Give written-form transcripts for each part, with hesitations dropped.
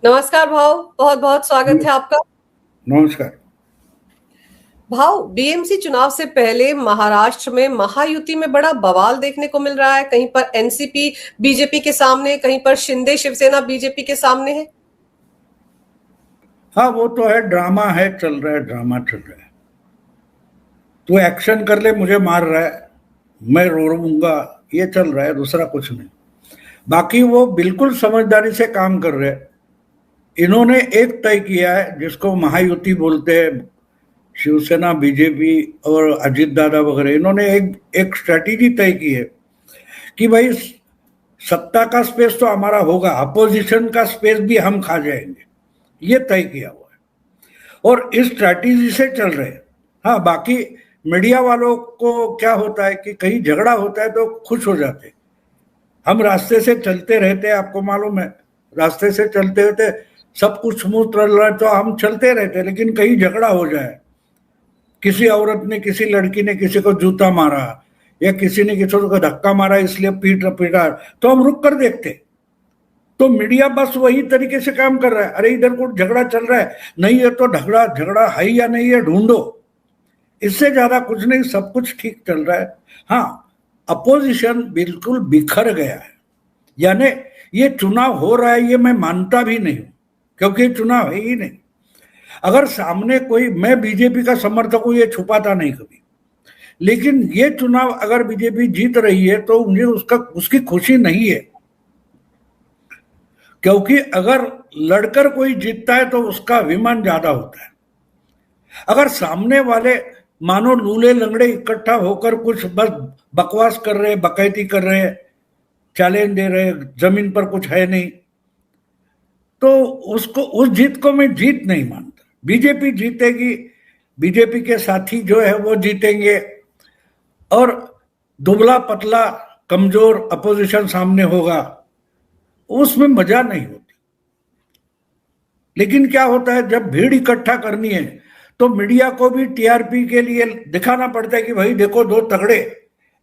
नमस्कार भाव, बहुत बहुत स्वागत है आपका। नमस्कार। भाव, बीएमसी चुनाव से पहले महाराष्ट्र में महायुति में बड़ा बवाल देखने को मिल रहा है। कहीं पर एनसीपी बीजेपी के सामने, कहीं पर शिंदे शिवसेना बीजेपी के सामने है। हाँ, वो तो है, ड्रामा है, चल रहा है, ड्रामा चल रहा है। तू एक्शन कर ले, मुझे मार रहा है, मैं रोऊंगा, ये चल रहा है, दूसरा कुछ नहीं। बाकी वो बिल्कुल समझदारी से काम कर रहे हैं। इन्होंने एक तय किया है जिसको महायुति बोलते हैं, शिवसेना बीजेपी और अजित दादा वगैरह। इन्होंने एक एक स्ट्रेटेजी तय की है कि भाई सत्ता का स्पेस तो हमारा होगा, अपोजिशन का स्पेस भी हम खा जाएंगे, ये तय किया हुआ है और इस स्ट्रैटेजी से चल रहे हैं। हाँ, बाकी मीडिया वालों को क्या होता है कि कहीं झगड़ा होता है तो खुश हो जाते हैं। हम रास्ते से चलते रहते हैं, आपको मालूम है, रास्ते से चलते रहते, सब कुछ स्मूथ चल रहा है तो हम चलते रहते हैं। लेकिन कहीं झगड़ा हो जाए, किसी औरत ने, किसी लड़की ने किसी को जूता मारा या किसी ने किसी को धक्का मारा, इसलिए पीट पीटा, तो हम रुक कर देखते। तो मीडिया बस वही तरीके से काम कर रहा है। अरे इधर कुछ झगड़ा चल रहा है, नहीं है तो झगड़ा झगड़ा है या नहीं है ढूंढो, इससे ज्यादा कुछ नहीं, सब कुछ ठीक चल रहा है। हाँ, अपोजिशन बिल्कुल बिखर गया है। यानी ये चुनाव हो रहा है ये मैं मानता भी नहीं हूं, क्योंकि चुनाव है ही नहीं। अगर सामने कोई, मैं बीजेपी का समर्थक हूं, ये छुपाता नहीं कभी, लेकिन ये चुनाव अगर बीजेपी जीत रही है तो मुझे उसकी खुशी नहीं है। क्योंकि अगर लड़कर कोई जीतता है तो उसका अभिमान ज्यादा होता है। अगर सामने वाले मानो लूले लंगड़े इकट्ठा होकर कुछ बस बकवास कर रहे, बकैती कर रहे, चैलेंज दे रहे, जमीन पर कुछ है नहीं, तो उसको, उस जीत को मैं जीत नहीं मानता। बीजेपी जीतेगी, बीजेपी के साथी जो है वो जीतेंगे, और दुबला पतला कमजोर अपोजिशन सामने होगा, उसमें मजा नहीं होती। लेकिन क्या होता है, जब भीड़ इकट्ठा करनी है तो मीडिया को भी टीआरपी के लिए दिखाना पड़ता है कि भाई देखो, दो तगड़े,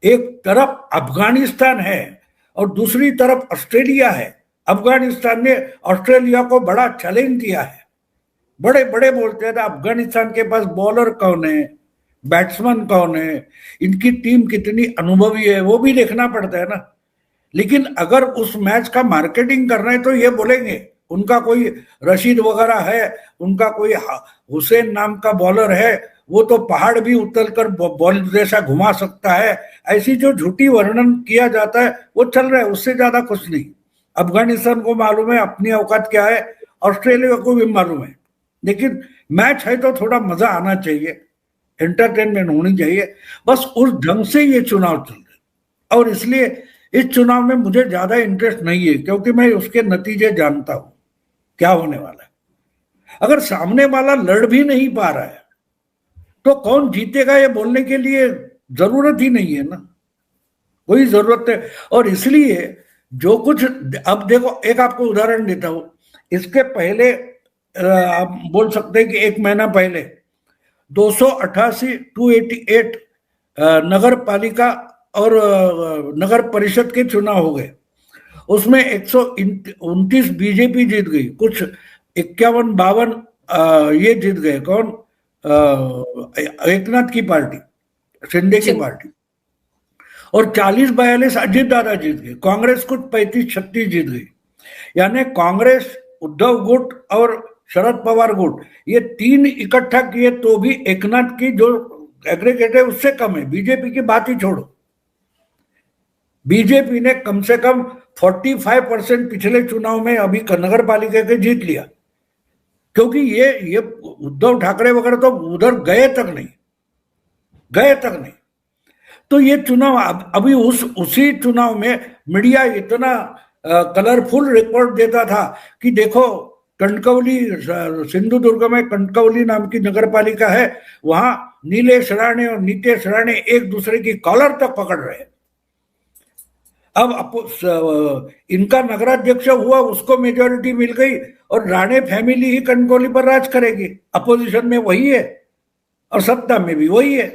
एक तरफ अफगानिस्तान है और दूसरी तरफ ऑस्ट्रेलिया है। अफगानिस्तान ने ऑस्ट्रेलिया को बड़ा चैलेंज दिया है, बड़े बड़े बोलते हैं ना, अफगानिस्तान के पास बॉलर कौन है, बैट्समैन कौन है, इनकी टीम कितनी अनुभवी है, वो भी देखना पड़ता है ना। लेकिन अगर उस मैच का मार्केटिंग करना है तो ये बोलेंगे उनका कोई रशीद वगैरह है, उनका कोई हुसैन नाम का बॉलर है, वो तो पहाड़ भी उतर कर बॉल जैसा घुमा सकता है। ऐसी जो झूठी वर्णन किया जाता है वो चल रहा है, उससे ज्यादा कुछ नहीं। अफगानिस्तान को मालूम है अपनी औकात क्या है, ऑस्ट्रेलिया को भी मालूम है। लेकिन मैच है तो थोड़ा मजा आना चाहिए, एंटरटेनमेंट होनी चाहिए, बस उस ढंग से ये चुनाव चल रहे। और इसलिए इस चुनाव में मुझे ज्यादा इंटरेस्ट नहीं है, क्योंकि मैं उसके नतीजे जानता हूं क्या होने वाला है। अगर सामने वाला लड़ भी नहीं पा रहा है तो कौन जीतेगा ये बोलने के लिए जरूरत ही नहीं है ना, कोई जरूरत है। और इसलिए जो कुछ, अब देखो, एक आपको उदाहरण देता हूं। इसके पहले आप बोल सकते हैं कि एक महीना पहले 288 288 नगर पालिका और नगर परिषद के चुनाव हो गए। उसमें 129 बीजेपी जीत गई, कुछ 51 52 ये जीत गए, कौन, एकनाथ की पार्टी, शिंदे की पार्टी, और 40 42 अजित दादा जीत गए। कांग्रेस कुछ 35 36 जीत गई। यानी कांग्रेस, उद्धव गुट और शरद पवार गुट, ये तीन इकट्ठा किए तो भी एकनाथ की जो एग्रीगेट है उससे कम है। बीजेपी की बात ही छोड़ो, बीजेपी ने कम से कम 45% पिछले चुनाव में अभी नगर पालिका के जीत लिया, क्योंकि ये उद्धव ठाकरे वगैरह तो उधर गए तक नहीं, गए तक नहीं। तो ये चुनाव अभी उसी चुनाव में मीडिया इतना कलरफुल रिपोर्ट देता था कि देखो, कणकवली, सिंधुदुर्ग में कणकवली नाम की नगर पालिका है, वहां नीलेश राणे और नीतीश राणे एक दूसरे की कॉलर तक पकड़ रहे हैं। अब इनका नगराध्यक्ष हुआ, उसको मेजोरिटी मिल गई, और राणे फैमिली ही कणकवली पर राज करेगी। अपोजिशन में वही है और सत्ता में भी वही है,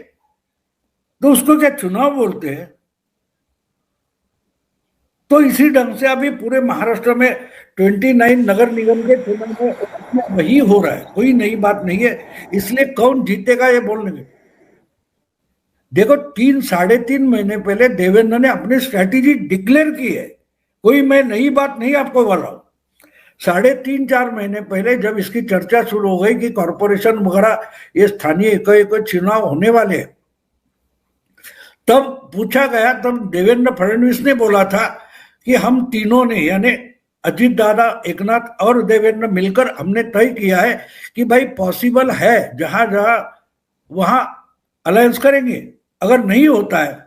तो उसको क्या चुनाव बोलते हैं? तो इसी ढंग से अभी पूरे महाराष्ट्र में 29 नगर निगम के चुनाव में वही हो रहा है, कोई नई बात नहीं है। इसलिए कौन जीतेगा ये बोलने के, देखो 3 साढ़े 3 महीने पहले देवेंद्र ने अपनी स्ट्रैटेजी डिक्लेयर की है, कोई मैं नई बात नहीं आपको बोल रहा हूं। 3.5 4 महीने पहले जब इसकी चर्चा शुरू हो गई कि कॉरपोरेशन वगैरह ये स्थानीय इकाई को चुनाव होने वाले हैं, तब पूछा गया, तब देवेंद्र फडणवीस ने बोला था कि हम तीनों ने, यानी अजीत दादा, एकनाथ और देवेंद्र मिलकर हमने तय किया है कि भाई पॉसिबल है जहां जहां वहां अलायंस करेंगे, अगर नहीं होता है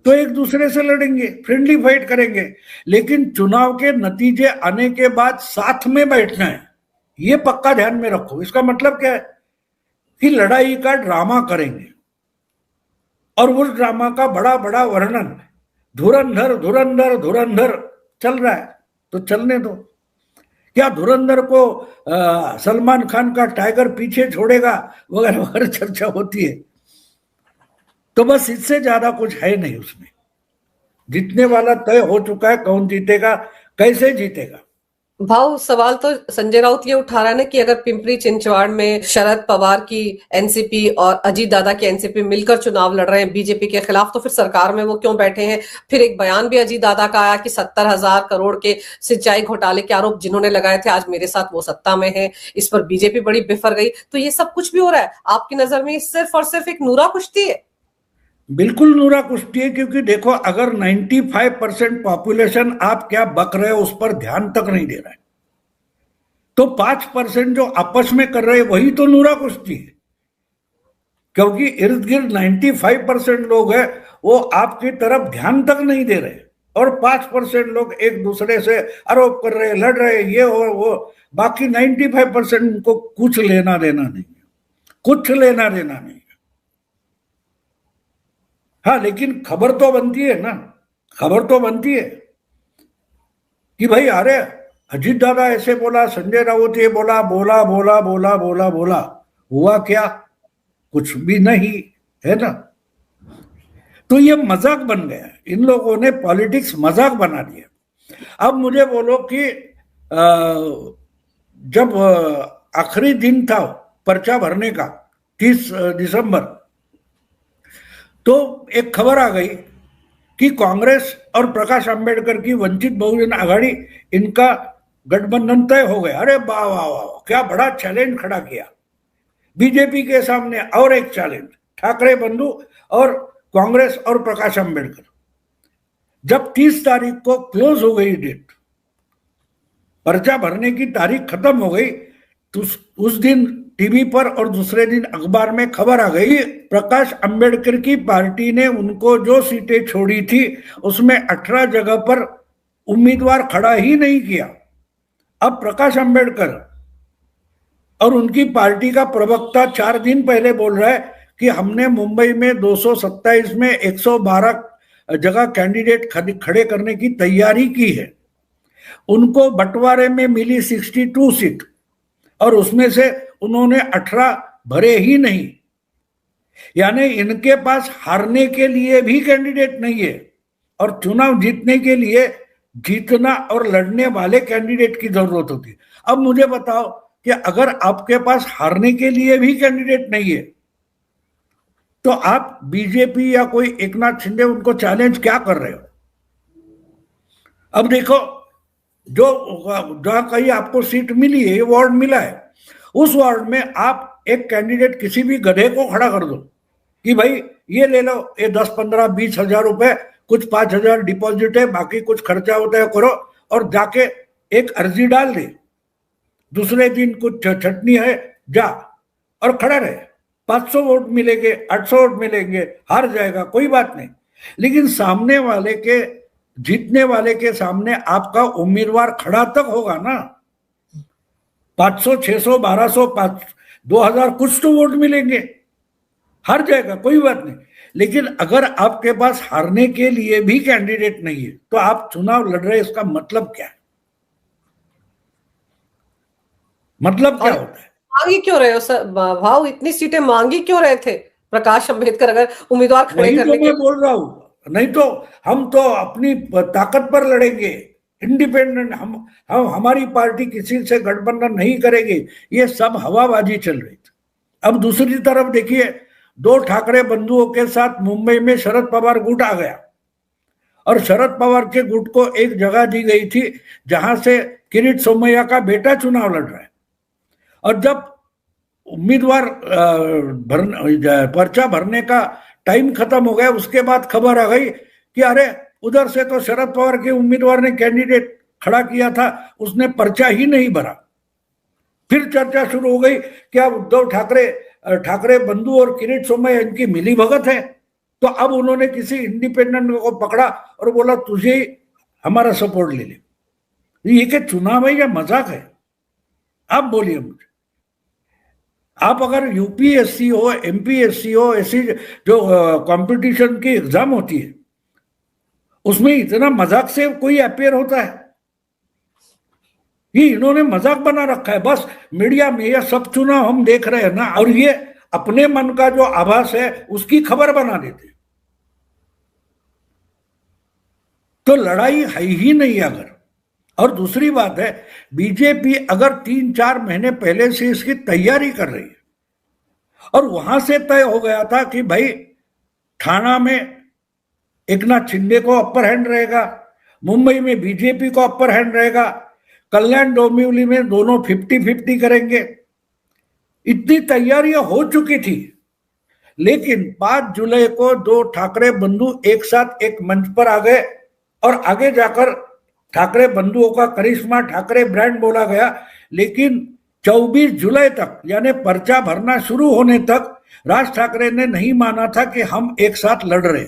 तो एक दूसरे से लड़ेंगे, फ्रेंडली फाइट करेंगे, लेकिन चुनाव के नतीजे आने के बाद साथ में बैठना है, ये पक्का ध्यान में रखो। इसका मतलब क्या है कि लड़ाई का ड्रामा करेंगे और उस ड्रामा का बड़ा बड़ा वर्णन धुरंधर धुरंधर धुरंधर चल रहा है तो चलने दो। क्या धुरंधर को सलमान खान का टाइगर पीछे छोड़ेगा वगैरह वगैरह चर्चा होती है, तो बस इससे ज्यादा कुछ है नहीं उसमें। जीतने वाला तय हो चुका है, कौन जीतेगा कैसे जीतेगा। भाव सवाल तो संजय राउत ये उठा रहा है ना कि अगर पिंपरी चिंचवाड़ में शरद पवार की एनसीपी और अजीत दादा की एनसीपी मिलकर चुनाव लड़ रहे हैं बीजेपी के खिलाफ, तो फिर सरकार में वो क्यों बैठे हैं। फिर एक बयान भी अजीत दादा का आया कि 70,000 करोड़ के सिंचाई घोटाले के आरोप जिन्होंने लगाए थे आज मेरे साथ वो सत्ता में है, इस पर बीजेपी बड़ी बिफर गई। तो ये सब कुछ भी हो रहा है, आपकी नजर में सिर्फ और सिर्फ एक नूरा कुश्ती है? बिल्कुल नूरा कुश्ती है, क्योंकि देखो अगर 95% पॉपुलेशन आप क्या बक रहे हो उस पर ध्यान तक नहीं दे रहा है, तो 5% जो आपस में कर रहे हैं वही तो नूरा कुश्ती है। क्योंकि इर्द गिर्द 95% लोग हैं वो आपकी तरफ ध्यान तक नहीं दे रहे, और 5% लोग एक दूसरे से आरोप कर रहे हैं, लड़ रहे हैं, ये और वो। बाकी 95% को कुछ लेना देना नहीं है, कुछ लेना देना नहीं है। हाँ, लेकिन खबर तो बनती है ना, खबर तो बनती है कि भाई अरे अजीत दादा ऐसे बोला, संजय राउत ये बोला, बोला बोला बोला बोला बोला, हुआ क्या? कुछ भी नहीं, है ना। तो ये मजाक बन गया, इन लोगों ने पॉलिटिक्स मजाक बना दिया। अब मुझे बोलो कि जब आखिरी दिन था पर्चा भरने का 30 दिसंबर, तो एक खबर आ गई कि कांग्रेस और प्रकाश अंबेडकर की वंचित बहुजन आघाड़ी, इनका गठबंधन तय हो गया। अरे वाह वाह वाह, क्या बड़ा चैलेंज खड़ा किया बीजेपी के सामने। और एक चैलेंज, ठाकरे बंधु और कांग्रेस और प्रकाश अंबेडकर। जब 30 तारीख को क्लोज हो गई डेट, पर्चा भरने की तारीख खत्म हो गई, तो उस दिन टीवी पर और दूसरे दिन अखबार में खबर आ गई, प्रकाश अंबेडकर की पार्टी ने उनको जो सीटें छोड़ी थी उसमें 18 जगह पर उम्मीदवार खड़ा ही नहीं किया। अब प्रकाश अंबेडकर और उनकी पार्टी का प्रवक्ता 4 दिन पहले बोल रहा है कि हमने मुंबई में 227 में 112 जगह कैंडिडेट खड़े करने की तैयारी की है। उनको बंटवारे में मिली 62 सीट और उसमें से उन्होंने 18 भरे ही नहीं, यानी इनके पास हारने के लिए भी कैंडिडेट नहीं है और चुनाव जीतने के लिए जीतना और लड़ने वाले कैंडिडेट की जरूरत होती है। अब मुझे बताओ कि अगर आपके पास हारने के लिए भी कैंडिडेट नहीं है तो आप बीजेपी या कोई एकनाथ शिंदे उनको चैलेंज क्या कर रहे हो। अब देखो, जो जहां कहीं आपको सीट मिली है, वार्ड मिला है, उस वार्ड में आप एक कैंडिडेट किसी भी गधे को खड़ा कर दो कि भाई ये ले लो, ये 10 15 20 हजार रुपए, कुछ 5,000 डिपॉजिट है, बाकी कुछ खर्चा होता है करो, और जाके एक अर्जी डाल दे, दूसरे दिन कुछ छटनी है जा, और खड़ा रहे। 500 वोट मिलेंगे, 800 वोट मिलेंगे, हार जाएगा कोई बात नहीं, लेकिन सामने वाले के, जीतने वाले के सामने आपका उम्मीदवार खड़ा तक होगा ना। 500 600 1200 2000 कुछ तो वोट मिलेंगे, हार जाएगा कोई बात नहीं, लेकिन अगर आपके पास हारने के लिए भी कैंडिडेट नहीं है तो आप चुनाव लड़ रहे हैं, इसका मतलब क्या है? मतलब क्या होता है? मांगी क्यों रहे हो सर भाव, इतनी सीटें मांगी क्यों रहे थे प्रकाश अंबेडकर अगर उम्मीदवार खड़े वही करने तो मैं बोल रहा हूं, नहीं तो हम तो अपनी ताकत पर लड़ेंगे, इंडिपेंडेंट, हम हमारी पार्टी किसी से गठबंधन नहीं करेगी, ये सब हवाबाजी चल रही थी। अब दूसरी तरफ देखिए, दो ठाकरे बंधुओं के साथ मुंबई में शरद पवार गुट आ गया और शरद पवार के गुट को एक जगह दी गई थी जहां से किरीट सोमैया का बेटा चुनाव लड़ रहा है। और जब उम्मीदवार पर्चा भरने का टाइम खत्म हो गया, उसके बाद खबर आ गई कि अरे उधर से तो शरद पवार के उम्मीदवार ने कैंडिडेट खड़ा किया था, उसने पर्चा ही नहीं भरा। फिर चर्चा शुरू हो गई कि अब उद्धव ठाकरे बंधु और किरीट सोमैया इनकी मिली भगत है। तो अब उन्होंने किसी इंडिपेंडेंट को पकड़ा और बोला तुझे हमारा सपोर्ट ले ले। ये क्या चुनाव है या मजाक है? आप बोलिए मुझे। आप अगर यूपीएससी हो, एमपीएससी हो, ऐसी जो कंपटीशन की एग्जाम होती है, उसमें इतना मजाक से कोई अपेयर होता है? ये इन्होंने मजाक बना रखा है। बस मीडिया में ये सब चुनाव हम देख रहे हैं ना, और ये अपने मन का जो आभास है उसकी खबर बना देते। तो लड़ाई है ही नहीं अगर। और दूसरी बात है, बीजेपी अगर 3-4 महीने पहले से इसकी तैयारी कर रही है और वहां से तय हो गया था कि भाई ठाणा में एकनाथ शिंदे को अपर हैंड रहेगा, मुंबई में बीजेपी को अपर हैंड रहेगा, कल्याण डोंबिवली में दोनों 50-50 करेंगे, इतनी तैयारियां हो चुकी थी। लेकिन 5 जुलाई को दो ठाकरे बंधु एक साथ एक मंच पर आ गए और आगे जाकर ठाकरे बंधुओं का करिश्मा, ठाकरे ब्रांड बोला गया। लेकिन 24 जुलाई तक, यानी पर्चा भरना शुरू होने तक, राज ठाकरे ने नहीं माना था कि हम एक साथ लड़ रहे।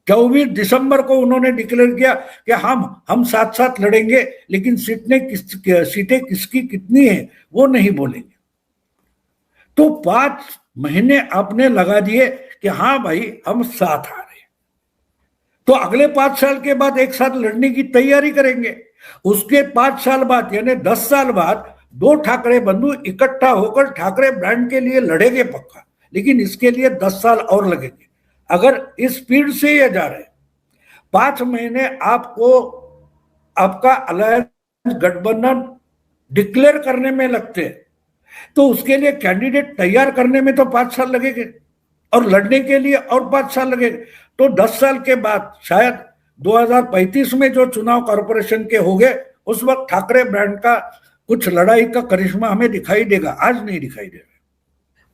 24 दिसंबर को उन्होंने डिक्लेयर किया कि हम साथ साथ लड़ेंगे, लेकिन सीटें किसकी कितनी है वो नहीं बोलेंगे। तो 5 महीने आपने लगा दिए कि हाँ भाई हम साथ आ रहे, तो अगले 5 साल के बाद एक साथ लड़ने की तैयारी करेंगे। उसके 5 साल बाद यानी 10 साल बाद दो ठाकरे बंधु इकट्ठा होकर ठाकरे ब्रांड के लिए लड़ेंगे पक्का, लेकिन इसके लिए 10 साल और लगेंगे। अगर इस स्पीड से ये जा रहे, 5 महीने आपको आपका अलायंस गठबंधन डिक्लेयर करने में लगते, तो उसके लिए कैंडिडेट तैयार करने में तो 5 साल लगेंगे और लड़ने के लिए और 5 साल लगेंगे। तो 10 साल के बाद शायद 2035 में जो चुनाव कॉर्पोरेशन के होंगे, उस वक्त ठाकरे ब्रांड का कुछ लड़ाई का करिश्मा हमें दिखाई देगा, आज नहीं दिखाई देगा।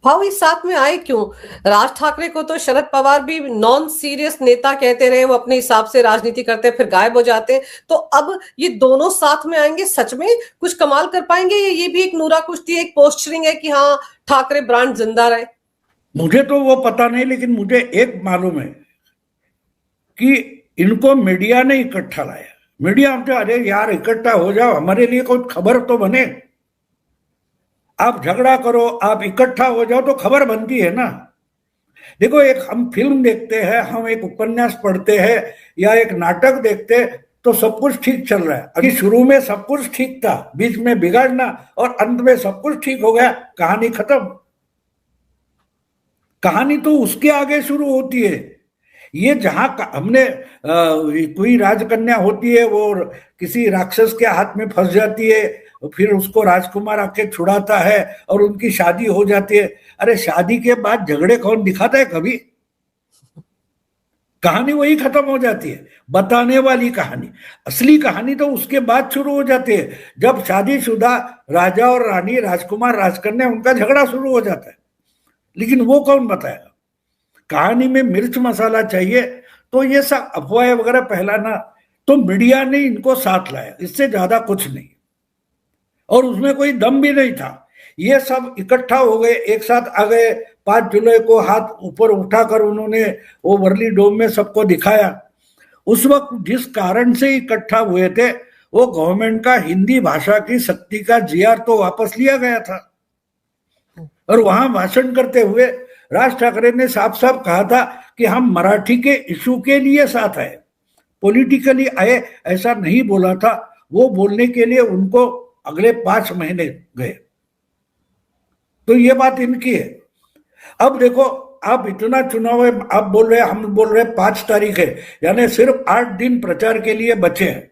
भाव इस साथ में आए क्यों? राज ठाकरे को तो शरद पवार भी नॉन सीरियस नेता कहते रहे, वो अपने हिसाब से राजनीति करते फिर गायब हो जाते। तो अब ये दोनों साथ में आएंगे, सच में कुछ कमाल कर पाएंगे? ये भी एक नूरा कुश्ती, एक पोस्चरिंग है कि हाँ ठाकरे ब्रांड जिंदा रहे? मुझे तो वो पता नहीं, लेकिन मुझे एक मालूम है कि इनको मीडिया ने इकट्ठा लाया। मीडिया हमसे अरे यार इकट्ठा हो जाओ, हमारे लिए कोई खबर तो बने, आप झगड़ा करो, आप इकट्ठा हो जाओ तो खबर बनती है ना। देखो, एक हम फिल्म देखते हैं, हम एक उपन्यास पढ़ते हैं या एक नाटक देखते, तो सब कुछ ठीक चल रहा है। अभी शुरू में सब कुछ ठीक था, बीच में बिगाड़ना और अंत में सब कुछ ठीक हो गया, कहानी खत्म। कहानी तो उसके आगे शुरू होती है। ये जहां हमने कोई राजकन्या होती है, वो किसी राक्षस के हाथ में फंस जाती है, फिर उसको राजकुमार आके छुड़ाता है और उनकी शादी हो जाती है। अरे शादी के बाद झगड़े कौन दिखाता है कभी? कहानी वही खत्म हो जाती है, बताने वाली कहानी। असली कहानी तो उसके बाद शुरू हो जाती है, जब शादीशुदा राजा और रानी, राजकुमार राजकन्या, उनका झगड़ा शुरू हो जाता है। लेकिन वो कौन बताएगा? कहानी में मिर्च मसाला चाहिए, तो ये सब अफवाह वगैरह फैलाना, तो मीडिया ने इनको साथ लाया, इससे ज्यादा कुछ नहीं। और उसमें कोई दम भी नहीं था। ये सब इकट्ठा हो गए, एक साथ आ गए। 5 जुलाई को हाथ ऊपर उठाकर उन्होंने वो वर्ली डोम में सबको दिखाया। उस वक्त जिस कारण से इकट्ठा हुए थे, वो गवर्नमेंट का हिंदी भाषा की सक्ति का जीआर तो वापस लिया गया था। और वहां भाषण करते हुए राज ठाकरे ने साफ साफ कहा था कि हम मराठी के इशू के लिए साथ आए, पॉलिटिकली आए, ऐसा नहीं बोला था। वो बोलने के लिए उनको अगले 5 महीने गए। तो ये बात इनकी है। अब देखो, अब इतना चुनाव है, आप बोल रहे हैं, हम बोल रहे हैं 5 तारीख है, यानी सिर्फ 8 दिन प्रचार के लिए बचे हैं।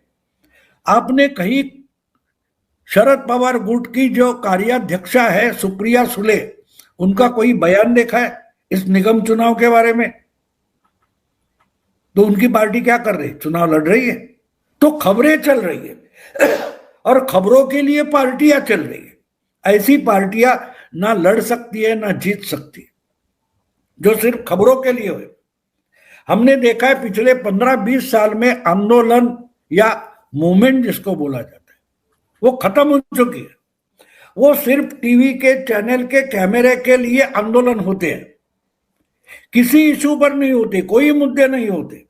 आपने कहीं शरद पवार गुट की जो कार्याध्यक्षा है सुप्रिया सुले, उनका कोई बयान देखा है इस निगम चुनाव के बारे में? तो उनकी पार्टी क्या कर रही, चुनाव लड़ रही है। तो खबरें चल रही है और खबरों के लिए पार्टियां चल रही है। ऐसी पार्टियां ना लड़ सकती है ना जीत सकती है जो सिर्फ खबरों के लिए हुए। हमने देखा है पिछले 15-20 साल में आंदोलन या मूवमेंट जिसको बोला जाता है वो खत्म हो चुकी है। वो सिर्फ टीवी के चैनल के कैमरे के लिए आंदोलन होते हैं, किसी इशू पर नहीं होते, कोई मुद्दे नहीं होते।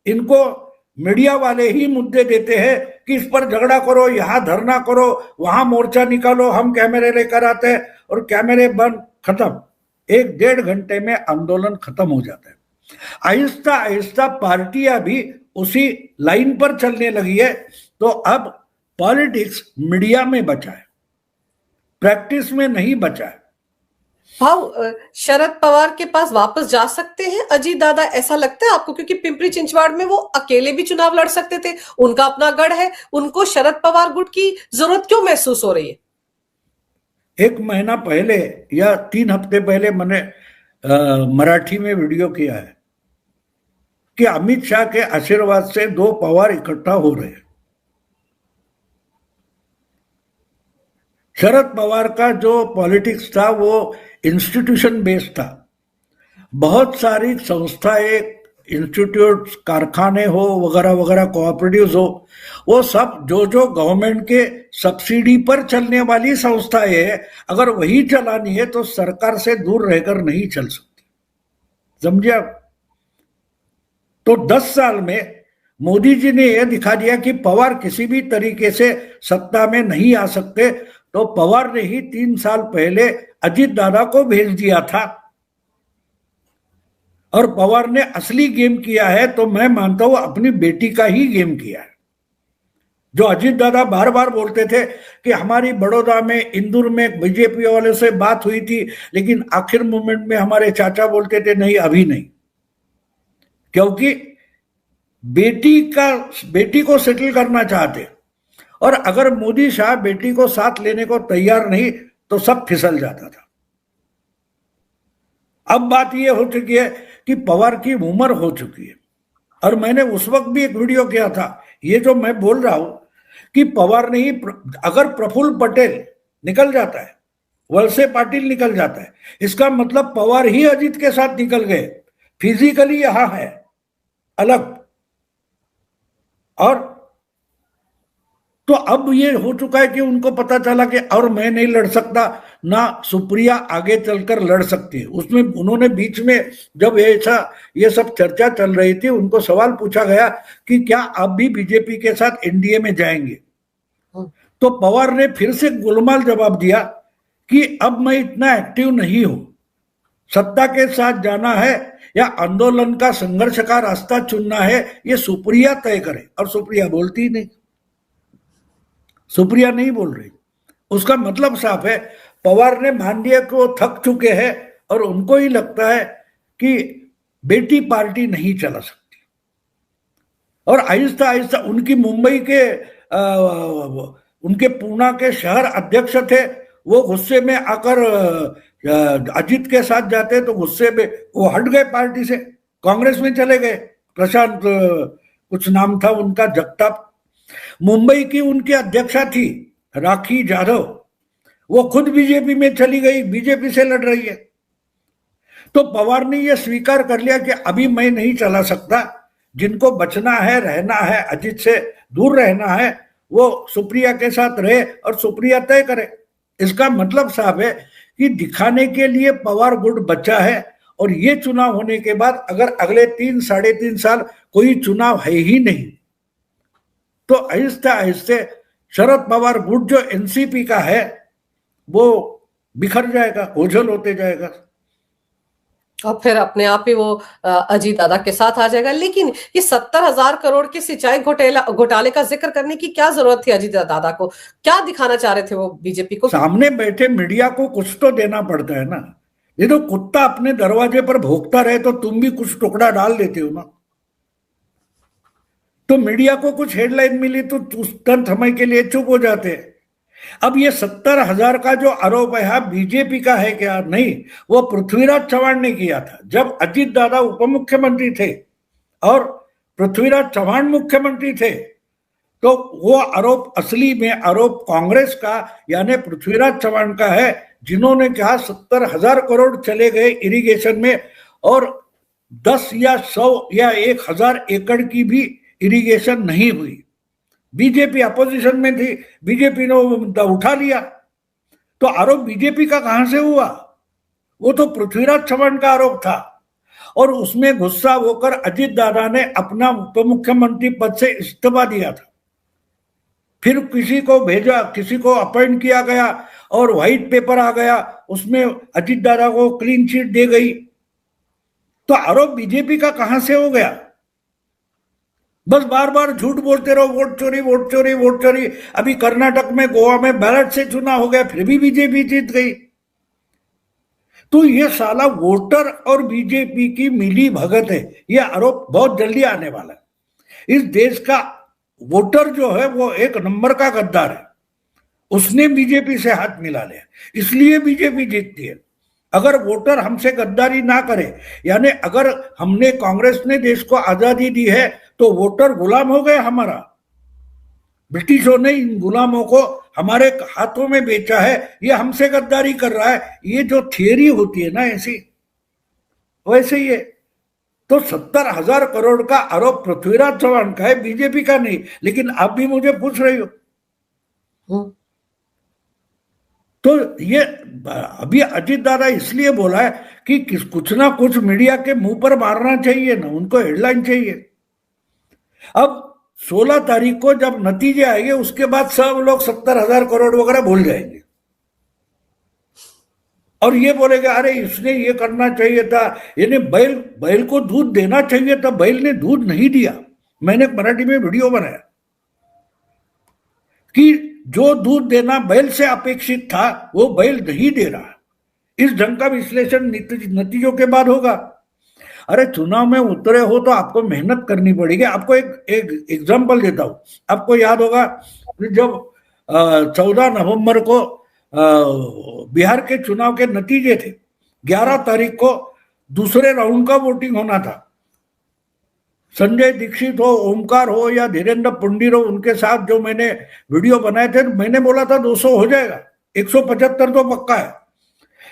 इनको मीडिया वाले ही मुद्दे देते हैं कि इस पर झगड़ा करो, यहां धरना करो, वहां मोर्चा निकालो, हम कैमरे लेकर आते हैं और कैमरे बंद, खत्म। 1-1.5 घंटे में आंदोलन खत्म हो जाता है। आहिस्ता आहिस्ता पार्टियां भी उसी लाइन पर चलने लगी है। तो अब पॉलिटिक्स मीडिया में बचा है, प्रैक्टिस में नहीं बचा है। भाव, शरद पवार के पास वापस जा सकते हैं अजीत दादा, ऐसा लगता है आपको? क्योंकि पिंपरी चिंचवाड़ में वो अकेले भी चुनाव लड़ सकते थे, उनका अपना गढ़ है, उनको शरद पवार गुट की जरूरत क्यों महसूस हो रही है? 1 महीना पहले या 3 हफ्ते पहले मैंने मराठी में वीडियो किया है कि अमित शाह के आशीर्वाद से 2 पवार इकट्ठा हो रहे हैं। शरद पवार का जो पॉलिटिक्स था वो इंस्टीट्यूशन बेस्ड था। बहुत सारी संस्थाएं, इंस्टीट्यूट, कारखाने हो वगैरह वगैरह, कोऑपरेटिव्स हो, वो सब जो गवर्नमेंट के सब्सिडी पर चलने वाली संस्थाएं है, अगर वही चलानी है तो सरकार से दूर रहकर नहीं चल सकती। समझे आप? तो 10 साल में मोदी जी ने यह दिखा दिया कि पवार किसी भी तरीके से सत्ता में नहीं आ सकते। तो पवार ने ही 3 साल पहले अजीत दादा को भेज दिया था और पवार ने असली गेम किया है तो मैं मानता हूं अपनी बेटी का ही गेम किया है। जो अजीत दादा बार बार बोलते थे कि हमारी बड़ौदा में, इंदौर में बीजेपी वाले से बात हुई थी, लेकिन आखिर मोमेंट में हमारे चाचा बोलते थे नहीं, अभी नहीं, क्योंकि बेटी को सेटल करना चाहते। और अगर मोदी शाह बेटी को साथ लेने को तैयार नहीं तो सब फिसल जाता था। अब बात यह हो चुकी है कि पवार की उम्र हो चुकी है। और मैंने उस वक्त भी एक वीडियो किया था, ये जो मैं बोल रहा हूं कि पवार ने ही, अगर प्रफुल्ल पटेल निकल जाता है, वलसे पाटिल निकल जाता है, इसका मतलब पवार ही अजीत के साथ निकल गए। फिजिकली यहां है अलग। और तो अब ये हो चुका है कि उनको पता चला कि और मैं नहीं लड़ सकता, ना सुप्रिया आगे चलकर लड़ सकती है। उसमें उन्होंने बीच में जब ऐसा ये सब चर्चा चल रही थी, उनको सवाल पूछा गया कि क्या आप भी बीजेपी के साथ एनडीए में जाएंगे? तो पवार ने फिर से गोलमाल जवाब दिया कि अब मैं इतना एक्टिव नहीं हूं, सत्ता के साथ जाना है या आंदोलन का, संघर्ष का रास्ता चुनना है, ये सुप्रिया तय करे। और सुप्रिया बोलती ही नहीं, सुप्रिया नहीं बोल रही। उसका मतलब साफ है, पवार ने मान लिया कि वो थक चुके हैं और उनको ही लगता है कि बेटी पार्टी नहीं चला सकती। और आहिस्ता आहिस्ता उनकी मुंबई के उनके पूना के शहर अध्यक्ष थे, वो गुस्से में आकर अजीत के साथ जाते तो गुस्से में वो हट गए पार्टी से, कांग्रेस में चले गए। प्रशांत कुछ नाम था उनका, जगताप। मुंबई की उनकी अध्यक्षा थी राखी जाधव, वो खुद बीजेपी में चली गई, बीजेपी से लड़ रही है। तो पवार ने यह स्वीकार कर लिया कि अभी मैं नहीं चला सकता, जिनको बचना है, रहना है, अजीत से दूर रहना है, वो सुप्रिया के साथ रहे और सुप्रिया तय करे। इसका मतलब साहब है कि दिखाने के लिए पवार गुट बचा है। और ये चुनाव होने के बाद अगर अगले 3-3.5 साल कोई चुनाव है ही नहीं, तो आहिस्ते आहिस्ते शरद पवार गुट जो एनसीपी का है वो बिखर जाएगा, ओझल होते जाएगा और फिर अपने आप ही वो अजीत दादा के साथ आ जाएगा। लेकिन ये 70,000 करोड़ के सिंचाई घोटाले का जिक्र करने की क्या जरूरत थी? अजीत दादा को क्या दिखाना चाह रहे थे वो बीजेपी को? सामने बैठे मीडिया को कुछ तो देना पड़ता है ना। ये तो कुत्ता अपने दरवाजे पर भौंकता रहे तो तुम भी कुछ टुकड़ा डाल देते हो ना। तो मीडिया को कुछ हेडलाइन मिली तो तुरंत समय के लिए चुप हो जाते हैं। अब ये 70,000 का जो आरोप है बीजेपी का है क्या? नहीं, वो पृथ्वीराज चौहान ने किया था जब अजीत दादा उप मुख्यमंत्री थे और पृथ्वीराज चौहान मुख्यमंत्री थे। तो वो आरोप असली में आरोप कांग्रेस का यानी पृथ्वीराज चौहान का है, जिन्होंने कहा 70,000 करोड़ चले गए इरिगेशन में और 10 या 100 या 1,000 एकड़ की भी इरिगेशन नहीं हुई। बीजेपी अपोजिशन में थी, बीजेपी ने वो मुद्दा उठा लिया। तो आरोप बीजेपी का कहां से हुआ? वो तो पृथ्वीराज चौहान का आरोप था और उसमें गुस्सा होकर अजीत दादा ने अपना उप मुख्यमंत्री पद से इस्तीफा दिया था। फिर किसी को भेजा, किसी को अपॉइंट किया गया और व्हाइट पेपर आ गया, उसमें अजीत दादा को क्लीन चिट दे गई। तो आरोप बीजेपी का कहां से हो गया? बस बार बार झूठ बोलते रहो, वोट चोरी वोट चोरी वोट चोरी। अभी कर्नाटक में, गोवा में बैलेट से चुनाव हो गया, फिर भी बीजेपी जीत गई। तो ये साला वोटर और बीजेपी की मिली भगत है। ये आरोप बहुत जल्दी आने वाला है। इस देश का वोटर जो है वो एक नंबर का गद्दार है, उसने बीजेपी से हाथ मिला लिया, इसलिए बीजेपी जीतती है। अगर वोटर हमसे गद्दारी ना करे, यानी अगर हमने, कांग्रेस ने देश को आजादी दी है तो वोटर गुलाम हो गए हमारा। ब्रिटिशों ने इन गुलामों को हमारे हाथों में बेचा है, ये हमसे गद्दारी कर रहा है। ये जो थियरी होती है ना ऐसी, वैसे ही है। तो 70,000 करोड़ का आरोप पृथ्वीराज चौहान का है, बीजेपी का नहीं। लेकिन आप भी मुझे पूछ रही हो। तो ये अभी अजीत दादा इसलिए बोला है कि कुछ ना कुछ मीडिया के मुंह पर मारना चाहिए ना, उनको हेडलाइन चाहिए। अब 16 तारीख को जब नतीजे आएंगे उसके बाद सब लोग 70,000 करोड़ वगैरह भूल जाएंगे और ये बोलेगा अरे इसने ये करना चाहिए था, यानी बैल को दूध देना चाहिए था, बैल ने दूध नहीं दिया। मैंने मराठी में वीडियो बनाया कि जो दूध देना बैल से अपेक्षित था वो बैल नहीं दे रहा। इस ढंग का विश्लेषण नतीजों के बाद होगा। अरे चुनाव में उतरे हो तो आपको मेहनत करनी पड़ेगी। आपको एक एग्जांपल देता हूं। आपको याद होगा जब 14 नवंबर को बिहार के चुनाव के नतीजे थे, 11 तारीख को दूसरे राउंड का वोटिंग होना था। संजय दीक्षित हो, ओमकार हो या धीरेन्द्र पुंडीर हो, उनके साथ जो मैंने वीडियो बनाए थे, मैंने बोला था 200 हो जाएगा, 175 तो पक्का है।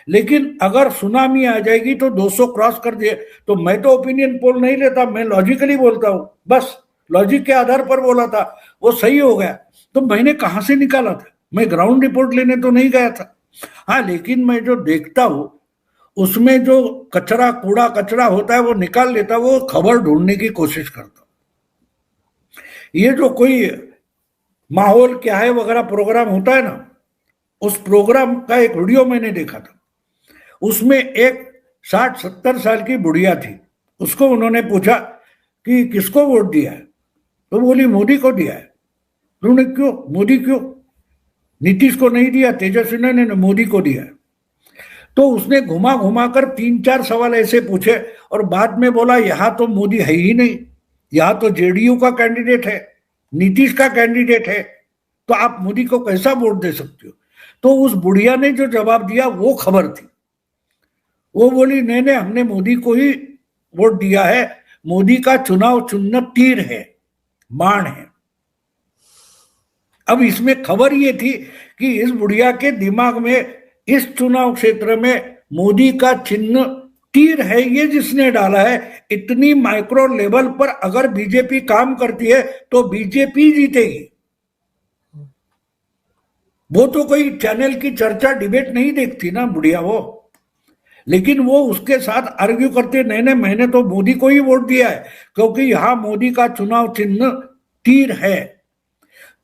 लेकिन अगर सुनामी आ जाएगी तो 200 क्रॉस कर दिए। तो मैं तो ओपिनियन पोल नहीं लेता, मैं लॉजिकली बोलता हूं, बस लॉजिक के आधार पर बोला था, वो सही हो गया। तो मैंने कहां से निकाला था? मैं ग्राउंड रिपोर्ट लेने तो नहीं गया था। हाँ, लेकिन मैं जो देखता हूं उसमें जो कूड़ा कचरा होता है वो निकाल लेता, वो खबर ढूंढने की कोशिश करता। ये जो कोई माहौल क्या है वगैरह प्रोग्राम होता है ना, उस प्रोग्राम का एक वीडियो मैंने देखा था। उसमें एक 60-70 साल की बुढ़िया थी, उसको उन्होंने पूछा कि किसको वोट दिया है, तो बोली मोदी को दिया है। उन्होंने क्यों, मोदी क्यों, नीतीश को नहीं दिया, तेजस्वी ने मोदी को दिया है। तो उसने घुमा घुमा कर 3-4 सवाल ऐसे पूछे और बाद में बोला यहां तो मोदी है ही नहीं, यहां तो जेडीयू का कैंडिडेट है, नीतीश का कैंडिडेट है, तो आप मोदी को कैसा वोट दे सकते हो? तो उस बुढ़िया ने जो जवाब दिया वो खबर थी। वो बोली नहीं नहीं, हमने मोदी को ही वोट दिया है, मोदी का चुनाव चिन्ह तीर है, बाण है। अब इसमें खबर ये थी कि इस बुढ़िया के दिमाग में इस चुनाव क्षेत्र में मोदी का चिन्ह तीर है, ये जिसने डाला है। इतनी माइक्रो लेवल पर अगर बीजेपी काम करती है तो बीजेपी जीतेगी। वो तो कोई चैनल की चर्चा डिबेट नहीं देखती ना बुढ़िया वो, लेकिन वो उसके साथ आर्ग्यू करते नहीं नहीं, मैंने तो मोदी को ही वोट दिया है क्योंकि यहां मोदी का चुनाव चिन्ह तीर है।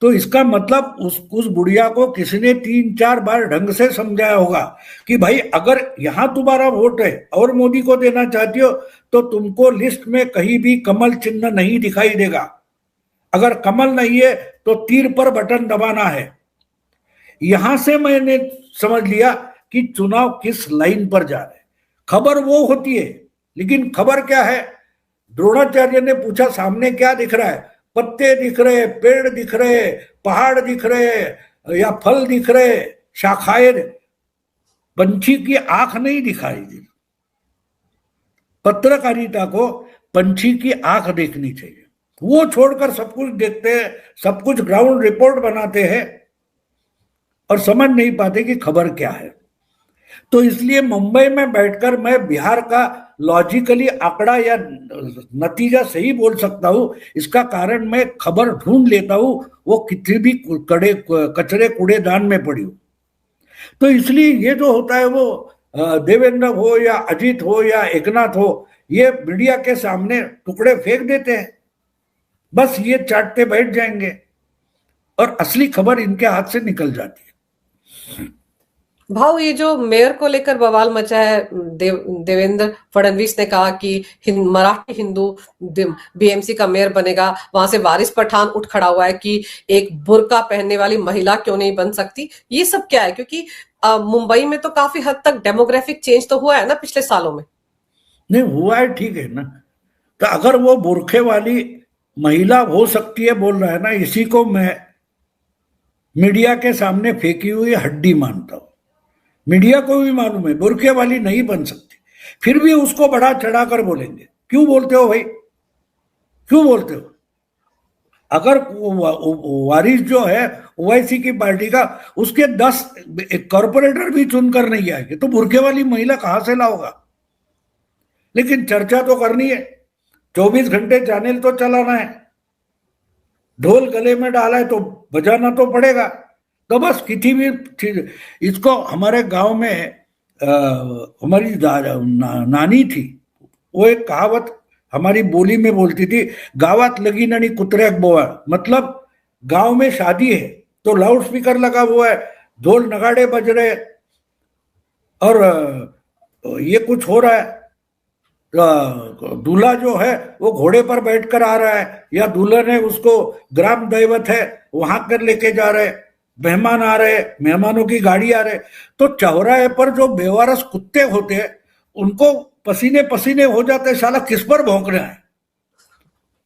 तो इसका मतलब उस बुढ़िया को किसी ने 3-4 बार ढंग से समझाया होगा कि भाई अगर यहां तुम्हारा वोट है और मोदी को देना चाहती हो तो तुमको लिस्ट में कहीं भी कमल चिन्ह नहीं दिखाई देगा। अगर कमल नहीं है तो तीर पर बटन दबाना है। यहां से मैंने समझ लिया कि चुनाव किस लाइन पर जा रहे हैं। खबर वो होती है, लेकिन खबर क्या है? द्रोणाचार्य ने पूछा सामने क्या दिख रहा है? पत्ते दिख रहे, पेड़ दिख रहे, पहाड़ दिख रहे, या फल दिख रहे, शाखाएं। पंछी की आंख नहीं दिखाई दी। पत्रकारिता को पंछी की आंख देखनी चाहिए। वो छोड़कर सब कुछ देखते हैं, सब कुछ ग्राउंड रिपोर्ट बनाते हैं और समझ नहीं पाते कि खबर क्या है। तो इसलिए मुंबई में बैठकर मैं बिहार का लॉजिकली आंकड़ा या नतीजा सही बोल सकता हूं। इसका कारण मैं खबर ढूंढ लेता हूं, वो किसी भी कचरे कूड़ेदान में पड़ी हो। तो इसलिए ये जो होता है वो देवेंद्र हो या अजीत हो या एकनाथ हो, ये मीडिया के सामने टुकड़े फेंक देते हैं, बस ये चाटते बैठ जाएंगे और असली खबर इनके हाथ से निकल जाती है। भाव, ये जो मेयर को लेकर बवाल मचा है, देवेंद्र फडणवीस ने कहा कि मराठी हिंदू बीएमसी का मेयर बनेगा। वहां से वारिस पठान उठ खड़ा हुआ है कि एक बुर्का पहनने वाली महिला क्यों नहीं बन सकती। ये सब क्या है? क्योंकि मुंबई में तो काफी हद तक डेमोग्राफिक चेंज तो हुआ है ना पिछले सालों में। नहीं हुआ है, ठीक है ना। तो अगर वो बुरखे वाली महिला हो सकती है बोल रहा है ना, इसी को मैं मीडिया के सामने फेंकी हुई हड्डी मानता हूं। मीडिया को भी मालूम है बुरखे वाली नहीं बन सकती, फिर भी उसको बढ़ा चढ़ाकर बोलेंगे। क्यों बोलते हो भाई, क्यों बोलते हो? अगर वारिस जो है ओवैसी की पार्टी का, उसके 10 कॉर्पोरेटर भी चुनकर नहीं आएंगे तो बुरखे वाली महिला कहां से लाओगा? लेकिन चर्चा तो करनी है, 24 घंटे चैनल तो चलाना है, ढोल गले में डाला है तो बजाना तो पड़ेगा। तो बस किसी भी चीज, इसको हमारे गांव में हमारी नानी थी, वो एक कहावत हमारी बोली में बोलती थी, गावात लगी ननी कुतरेक बोआ। मतलब गांव में शादी है तो लाउड स्पीकर लगा हुआ है, ढोल नगाड़े बज रहे और ये कुछ हो रहा है। दूल्हा जो है वो घोड़े पर बैठकर आ रहा है, या दुल्हन है उसको ग्राम दैवत है वहां कर लेके जा रहे, मेहमान आ रहे, मेहमानों की गाड़ी आ रहे। तो चौराहे पर जो बेवारस कुत्ते होते हैं उनको पसीने पसीने हो जाते, साला किस पर भौंकना है,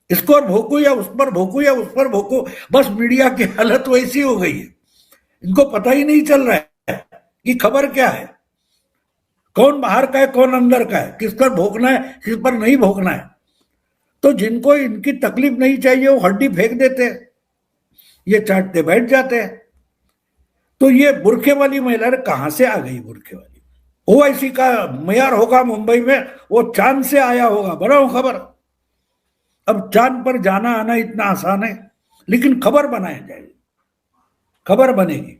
इसको भोंकू या उस पर भोंकू या उस पर भोंकू। बस मीडिया की हालत वैसी हो गई है, इनको पता ही नहीं चल रहा है कि खबर क्या है, कौन बाहर का है कौन अंदर का है, किस पर भोंकना है किस पर नहीं भोंकना है। तो जिनको इनकी तकलीफ नहीं चाहिए वो हड्डी फेंक देते हैं, ये चाटते बैठ जाते हैं। तो ये बुरखे वाली महिला कहां से आ गई? बुरखे वाली ओवैसी का मेयर होगा मुंबई में, वो चांद से आया होगा, बनाओ खबर। अब चांद पर जाना आना इतना आसान है, लेकिन खबर बनाई जाएगी, खबर बनेगी।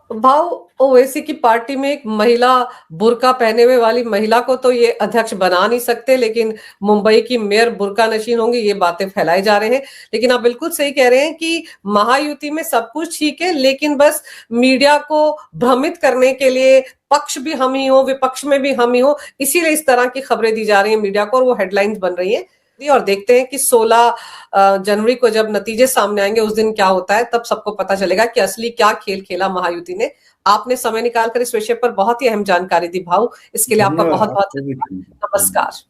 भाव, ओवैसी की पार्टी में एक महिला, बुर्का पहने हुए वाली महिला को तो ये अध्यक्ष बना नहीं सकते, लेकिन मुंबई की मेयर बुर्का नशीन होंगी, ये बातें फैलाई जा रहे हैं। लेकिन आप बिल्कुल सही कह रहे हैं कि महायुति में सब कुछ ठीक है, लेकिन बस मीडिया को भ्रमित करने के लिए पक्ष भी हम ही हो, विपक्ष में भी हम ही हो, इसीलिए इस तरह की खबरें दी जा रही है मीडिया को और वो हेडलाइंस बन रही है। और देखते हैं कि 16 जनवरी को जब नतीजे सामने आएंगे उस दिन क्या होता है, तब सबको पता चलेगा कि असली क्या खेल खेला महायुति ने। आपने समय निकालकर इस विषय पर बहुत ही अहम जानकारी दी भाऊ, इसके लिए आपका बहुत बहुत धन्यवाद। नमस्कार।